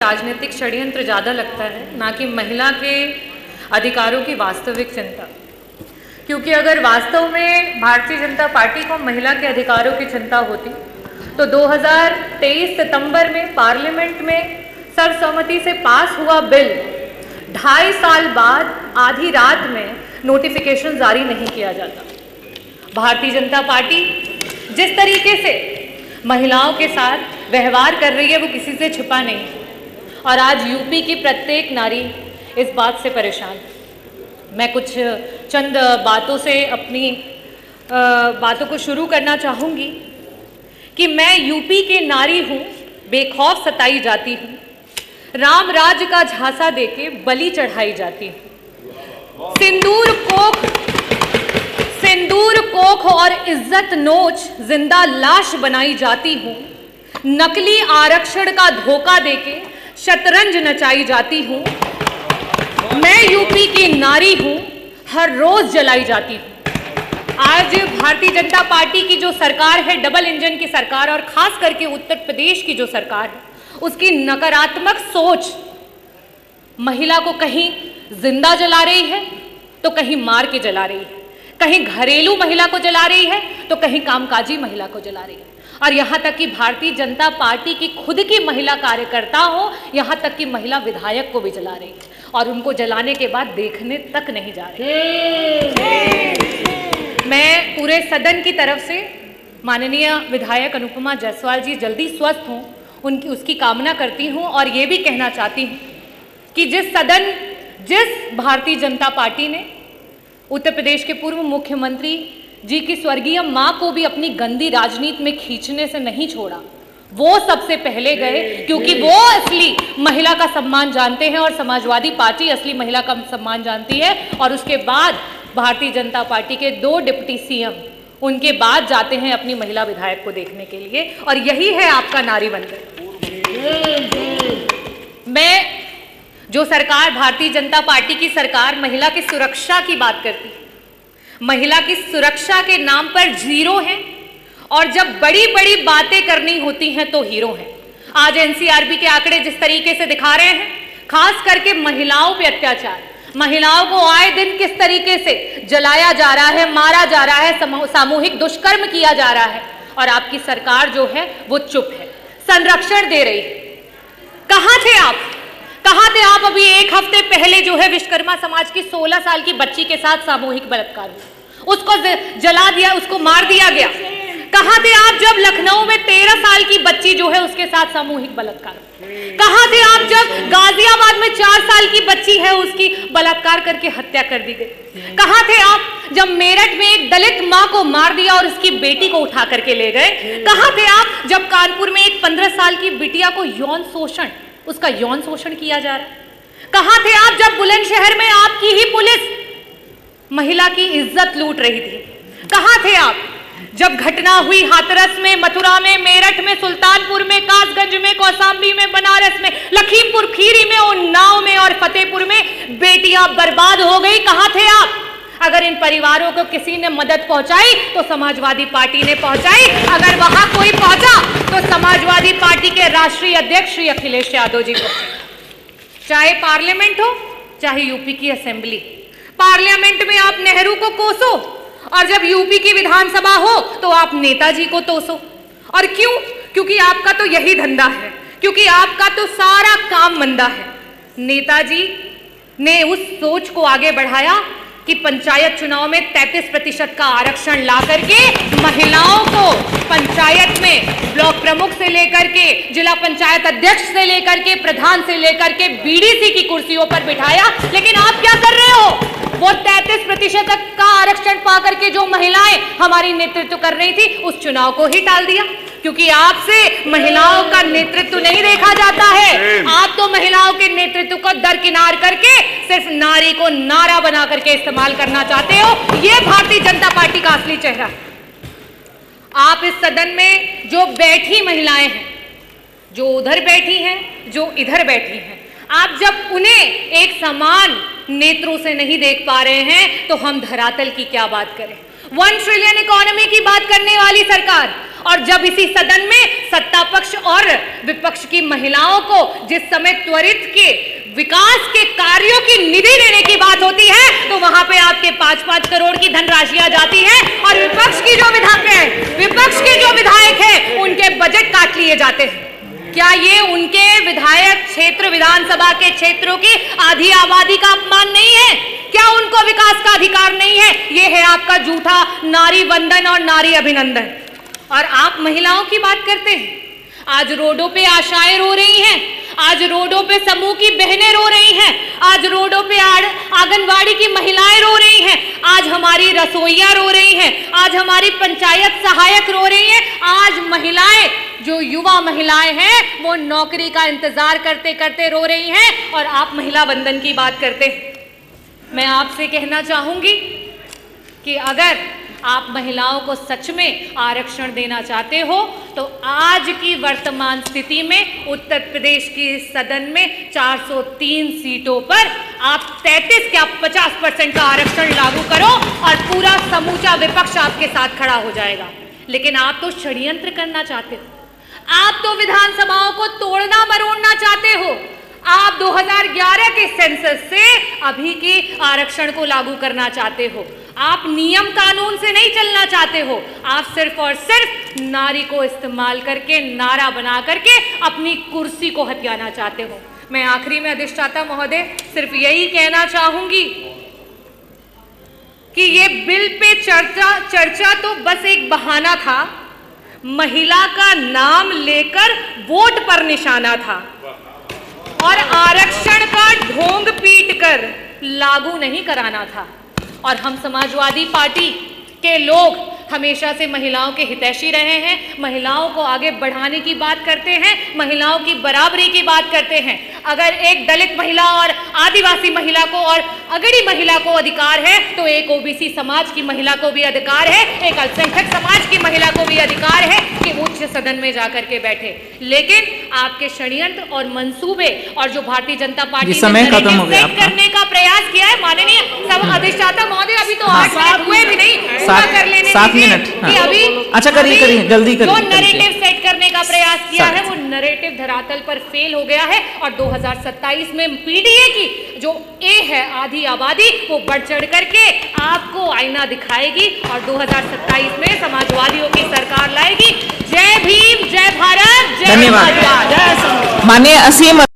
राजनीतिक षड्यंत्र ज़्यादा लगता है, ना कि महिला के अधिकारों की वास्तविक चिंता। क्योंकि अगर वास्तव में भारतीय जनता पार्टी को महिला के अधिकारों की चिंता होती तो 2023 सितंबर में पार्लियामेंट में सर्वसम्मति से पास हुआ बिल 2.5 साल बाद आधी रात में नोटिफिकेशन जारी नहीं किया जाता। भारतीय जनता पार्टी जिस तरीके से महिलाओं के साथ व्यवहार कर रही है वो किसी से छिपा नहीं है और आज यूपी की प्रत्येक नारी इस बात से परेशान है। मैं कुछ चंद बातों से अपनी बातों को शुरू करना चाहूँगी कि मैं यूपी की नारी हूँ, बेखौफ सताई जाती हूँ, राम राज्य का झांसा देके बलि चढ़ाई जाती हूँ, सिंदूर कोख और इज्जत नोच जिंदा लाश बनाई जाती हूँ, नकली आरक्षण का धोखा देके शतरंज नचाई जाती हूँ। मैं यूपी की नारी हूँ, हर रोज जलाई जाती हूँ। आज भारतीय जनता पार्टी की जो सरकार है, डबल इंजन की सरकार, और खास करके उत्तर प्रदेश की जो सरकार है, उसकी नकारात्मक सोच महिला को कहीं जिंदा जला रही है तो कहीं मार के जला रही है, कहीं घरेलू महिला को जला रही है तो कहीं कामकाजी महिला को जला रही है। और यहाँ तक कि भारतीय जनता पार्टी की खुद की महिला कार्यकर्ता हो, यहाँ तक कि महिला विधायक को भी जला रही है और उनको जलाने के बाद देखने तक नहीं जा रही। मैं पूरे सदन की तरफ से माननीय विधायक अनुपमा जायसवाल जी जल्दी स्वस्थ हों उसकी कामना करती हूँ और ये भी कहना चाहती हूँ कि जिस भारतीय जनता पार्टी ने उत्तर प्रदेश के पूर्व मुख्यमंत्री जी की स्वर्गीय मां को भी अपनी गंदी राजनीति में खींचने से नहीं छोड़ा, वो सबसे पहले गए, क्योंकि वो असली महिला का सम्मान जानते हैं और समाजवादी पार्टी असली महिला का सम्मान जानती है। और उसके बाद भारतीय जनता पार्टी के 2 डिप्टी सीएम उनके बाद जाते हैं अपनी महिला विधायक को देखने के लिए, और यही है आपका नारी वंदन। मैं जो सरकार, भारतीय जनता पार्टी की सरकार महिला की सुरक्षा की बात करती है, महिला की सुरक्षा के नाम पर जीरो है और जब बड़ी बड़ी बातें करनी होती हैं तो हीरो हैं। आज एनसीआरबी के आंकड़े जिस तरीके से दिखा रहे हैं, खास करके महिलाओं पे अत्याचार, महिलाओं को आए दिन किस तरीके से जलाया जा रहा है, मारा जा रहा है, सामूहिक दुष्कर्म किया जा रहा है, और आपकी सरकार जो है वो चुप है, संरक्षण दे रही है। कहां थे आप? कहां थे आप? अभी 1 हफ्ते पहले जो है विश्वकर्मा समाज की 16 साल की बच्ची के साथ सामूहिक बलात्कार हुआ, उसको जला दिया, उसको मार दिया गया। कहां थे आप जब लखनऊ में 13 साल की बच्ची जो है उसके साथ सामूहिक बलात्कार? कहां थे आप जब गाजियाबाद में 4 साल की बच्ची है उसकी बलात्कार करके हत्या कर दी गई? कहां थे आप जब मेरठ में एक दलित मां को मार दिया और उसकी बेटी को उठा करके ले गए? कहां थे आप जब कानपुर में एक 15 साल की बिटिया को उसका यौन शोषण किया जा रहा है? कहां थे आप जब बुलंदशहर में आपकी ही पुलिस महिला की इज्जत लूट रही थी? कहां थे आप जब घटना हुई हाथरस में, मथुरा में, मेरठ में, सुल्तानपुर में, कासगंज में, कौशाम्बी में, बनारस में, लखीमपुर खीरी में, उन्नाव में और फतेहपुर में बेटियां बर्बाद हो गई? कहां थे आप? अगर इन परिवारों को किसी ने मदद पहुंचाई तो समाजवादी पार्टी ने पहुंचाई, अगर वहां कोई पहुंचा तो समाजवादी पार्टी के राष्ट्रीय अध्यक्ष श्री अखिलेश यादव जी को। चाहे पार्लियामेंट हो चाहे यूपी की असेंबली, पार्लियामेंट में आप नेहरू को कोसो और जब यूपी की विधानसभा हो तो आप नेताजी को तोसो। और क्यों? क्योंकि आपका तो यही धंधा है, क्योंकि आपका तो सारा काम मंदा है। नेताजी ने उस सोच को आगे बढ़ाया कि पंचायत चुनाव में 33% का आरक्षण ला करके महिलाओं को पंचायत में ब्लॉक प्रमुख से लेकर के जिला पंचायत अध्यक्ष से लेकर के प्रधान से लेकर के बीडीसी की कुर्सियों पर बिठाया। लेकिन आप क्या कर रहे हो? वो 33% का आरक्षण पा करके जो महिलाएं हमारी नेतृत्व कर रही थी उस चुनाव को ही टाल दिया, क्योंकि आपसे महिलाओं का नेतृत्व नहीं देखा जाता है। आप तो महिलाओं के नेतृत्व को दरकिनार करके सिर्फ नारी को नारा बना करके इस्तेमाल करना चाहते हो। ये भारतीय जनता पार्टी का असली चेहरा है। आप इस सदन में जो बैठी महिलाएं हैं, जो उधर बैठी हैं, जो इधर बैठी हैं, आप जब उन्हें एक समान नेत्रों से नहीं देख पा रहे हैं तो हम धरातल की क्या बात करें? 1 ट्रिलियन इकोनॉमी की बात करने वाली सरकार और जब इसी सदन में सत्ता पक्ष और विपक्ष की महिलाओं को जिस समय त्वरित के विकास के कार्यों की निधि देने की बात होती है तो वहां पे आपके 5-5 करोड़ की धनराशियां जाती है और विपक्ष के जो विधायक हैं उनके बजट काट लिए जाते हैं। क्या ये उनके विधायक क्षेत्र विधानसभा के क्षेत्रों की आधी आबादी का अपमान नहीं है? क्या उनको विकास का अधिकार नहीं है? ये है आपका झूठा नारी वंदन और नारी अभिनंदन। और आप महिलाओं की बात करते हैं। आज रोडों पे आशाएं रो रही हैं, आज रोडों पे समूह की बहनें रो रही हैं, आज रोडों पे आंगनवाड़ी की महिलाएं रो रही हैं, आज हमारी रसोइयां रो रही हैं, आज हमारी पंचायत सहायक रो रही हैं, आज महिलाएं जो युवा महिलाएं हैं वो नौकरी का इंतजार करते करते रो रही हैं और आप महिला वंदन की बात करते हैं। मैं आपसे कहना चाहूंगी कि अगर आप महिलाओं को सच में आरक्षण देना चाहते हो तो आज की वर्तमान स्थिति में उत्तर प्रदेश की सदन में 403 सीटों पर आप 33 क्या 50% का आरक्षण लागू करो और पूरा समूचा विपक्ष आपके साथ खड़ा हो जाएगा। लेकिन आप तो षड्यंत्र करना चाहते हो, आप तो विधानसभाओं को तोड़ना मरोड़ना चाहते हो। आप 2011 के सेंसस से अभी के आरक्षण को लागू करना चाहते हो। आप नियम कानून से नहीं चलना चाहते हो, आप सिर्फ और सिर्फ नारी को इस्तेमाल करके नारा बना करके अपनी कुर्सी को हथियाना चाहते हो। मैं आखिरी में अधिष्ठाता महोदय सिर्फ यही कहना चाहूंगी कि ये बिल पे चर्चा तो बस एक बहाना था, महिला का नाम लेकर वोट पर निशाना था और आरक्षण का ढोंग पीटकर लागू नहीं कराना था। और हम समाजवादी पार्टी के लोग हमेशा से महिलाओं के हितैषी रहे हैं, महिलाओं को आगे बढ़ाने की बात करते हैं, महिलाओं की बराबरी की बात करते हैं। अगर एक दलित महिला और आदिवासी महिला को और अगड़ी महिला को अधिकार है तो एक ओबीसी समाज की महिला को भी अधिकार है, एक अल्पसंख्यक समाज की महिला को भी अधिकार है कि उच्च सदन में जाकर के बैठे। लेकिन आपके षड्यंत्र और मंसूबे और जो भारतीय जनता पार्टी ने सेट करने का प्रयास किया है, माननीय सब अधिष्ठाता महोदय अभी तो 8 मिनट हुए भी नहीं, पूरा कर लेने 7 मिनट कि अभी अच्छा करिए जल्दी करिए। जो नैरेटिव सेट करने का प्रयास किया है वो नैरेटिव धरातल पर फेल हो गया है और 2027 में पीडीए की जो ए है आधी आबादी वो बढ़ चढ़ करके आपको आईना दिखाएगी और 2027 में समाजवादियों की सरकार लाएगी। जय भीम, जय भारत, जय धन्यवाद। माननीय असीम